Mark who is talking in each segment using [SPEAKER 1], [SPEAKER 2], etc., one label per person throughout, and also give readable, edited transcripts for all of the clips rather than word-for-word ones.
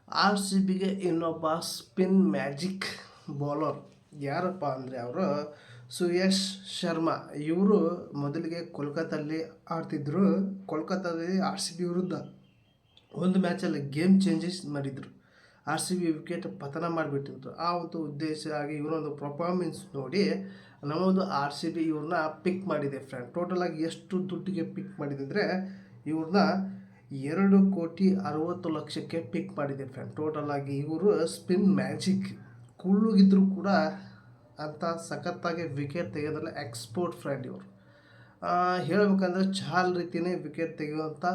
[SPEAKER 1] R C ಬಿಗೆ ಇನ್ನೊಬ್ಬ spin magic bowler ಯಾರಪ್ಪ ಅಂದರೆ ಅವರು ಸುಯಶ್ ಶರ್ಮಾ. ಇವರು ಮೊದಲಿಗೆ ಕೋಲ್ಕತ್ತಲ್ಲಿ ಆಡ್ತಿದ್ರು. ಕೋಲ್ಕತ್ತಾದಲ್ಲಿ ಆರ್ ಸಿ ಬಿ ವಿರುದ್ಧ ಒಂದು ಮ್ಯಾಚಲ್ಲಿ ಗೇಮ್ ಚೇಂಜಸ್ ಮಾಡಿದರು. ಆರ್ ಸಿ ಬಿ ವಿಕೆಟ್ ಪತನ ಮಾಡಿಬಿಟ್ಟಿದ್ರು. ಆ ಒಂದು ಉದ್ದೇಶ ಆಗಿ ಇವರೊಂದು ಪರ್ಫಾರ್ಮೆನ್ಸ್ ನೋಡಿ ನಮ್ಮೊಂದು ಆರ್ ಸಿ ಬಿ ಇವ್ರನ್ನ ಪಿಕ್ ಮಾಡಿದೆ ಫ್ರೆಂಡ್. ಟೋಟಲಾಗಿ ಎಷ್ಟು ದುಡ್ಡಿಗೆ ಪಿಕ್ ಮಾಡಿದೆ ಅಂದರೆ ಇವ್ರನ್ನ 2,60,00,000ಕ್ಕೆ ಪಿಕ್ ಮಾಡಿದೆ ಫ್ರೆಂಡ್. ಟೋಟಲಾಗಿ ಇವರು ಸ್ಪಿನ್ ಮ್ಯಾಜಿಕ್ ಕುಳ್ಳುಗಿದ್ರು ಕೂಡ ಅಂತ ಸಖತ್ತಾಗಿ ವಿಕೆಟ್ ತೆಗೆಯೋದ್ರಲ್ಲಿ ಎಕ್ಸ್ಪೋರ್ಟ್ ಫ್ರೆಂಡ್ ಇವರು. ಹೇಳಬೇಕಂದ್ರೆ ಚಾಲ್ ರೀತಿಯೇ ವಿಕೆಟ್ ತೆಗೆಯುವಂಥ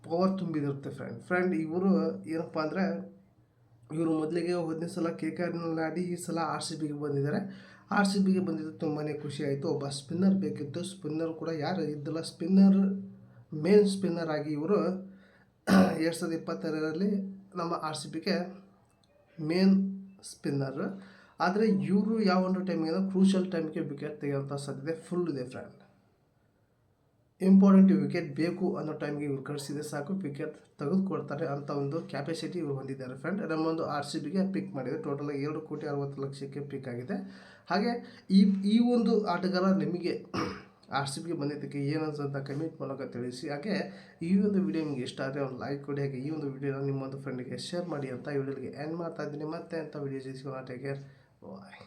[SPEAKER 1] ಪವರ್ ತುಂಬಿದಿರುತ್ತೆ ಫ್ರೆಂಡ್. ಇವರು ಏನಪ್ಪ ಅಂದರೆ ಇವರು ಮೊದಲಿಗೆ ಹೋದನೇ ಸಲ ಕೆ ಕೆ ಆರ್ನಲ್ಲಿ ಆಡಿ ಈ ಸಲ ಆರ್ ಸಿ ಬಿಗೆ ಬಂದಿದ್ದಾರೆ. ಆರ್ ಸಿ ಬಿಗೆ ಬಂದಿದ್ದು ತುಂಬಾ ಖುಷಿ ಆಯಿತು. ಒಬ್ಬ ಸ್ಪಿನ್ನರ್ ಬೇಕಿತ್ತು. ಸ್ಪಿನ್ನರ್ ಕೂಡ ಯಾರು ಇದ್ದಿಲ್ಲ. ಮೇನ್ ಸ್ಪಿನ್ನರ್ ಆಗಿ ಇವರು 2022ರಲ್ಲಿ ನಮ್ಮ ಆರ್ ಸಿ ಬಿಗೆ ಮೇನ್ ಸ್ಪಿನ್ನರ್. ಆದರೆ ಇವರು ಯಾವ ಒಂದು ಟೈಮಿಗೆ ಕ್ರೂಷಲ್ ಟೈಮಿಗೆ ವಿಕೆಟ್ ತೆಗೆಯುವಂಥ ಸಾಧ್ಯತೆ ಫುಲ್ ಇದೆ ಫ್ರೆಂಡ್. ಇಂಪಾರ್ಟೆಂಟ್ ವಿಕೆಟ್ ಬೇಕು ಅನ್ನೋ ಟೈಮ್ಗೆ ಇವ್ರು ಕಳಿಸಿದೆ ಸಾಕು, ವಿಕೆಟ್ ತೆಗೆದುಕೊಡ್ತಾರೆ ಅಂತ ಒಂದು ಕ್ಯಾಪಾಸಿಟಿ ಇವ್ರು ಹೊಂದಿದ್ದಾರೆ ಫ್ರೆಂಡ್. ನಮ್ಮೊಂದು ಆರ್ ಸಿ ಬಿಗೆ ಪಿಕ್ ಮಾಡಿದೆ. ಟೋಟಲಾಗಿ 2,60,00,000ಕ್ಕೆ ಪಿಕ್ ಆಗಿದೆ. ಹಾಗೆ ಈ ಒಂದು ಆಟಗಾರ ನಿಮಗೆ ಆರ್ ಸಿ ಬಿಗೆ ಬಂದಿದ್ದಕ್ಕೆ ಏನು ಅನ್ಸುತ್ತೆ ಕಮೆಂಟ್ ಮೂಲಕ ತಿಳಿಸಿ. ಹಾಗೆ ಈ ಒಂದು ವಿಡಿಯೋ ನಿಮಗೆ ಇಷ್ಟ ಆದರೆ ಒಂದು ಲೈಕ್ ಕೊಡಿ. ಹಾಗೆ ಈ ಒಂದು ವಿಡಿಯೋನ ನಿಮ್ಮೊಂದು ಫ್ರೆಂಡಿಗೆ ಶೇರ್ ಮಾಡಿ ಅಂತ ವಿಡಿಯೋಗೆ ಎಂಡ್ ಮಾಡ್ತಾ ಇದ್ದೀನಿ. ಮತ್ತೆ ಅಂತ ವಿಡಿಯೋ ಜಯಿಸ್ಕೊಂಡು ಟೇಕ್ ಕೇರ್, ಬಾಯ್.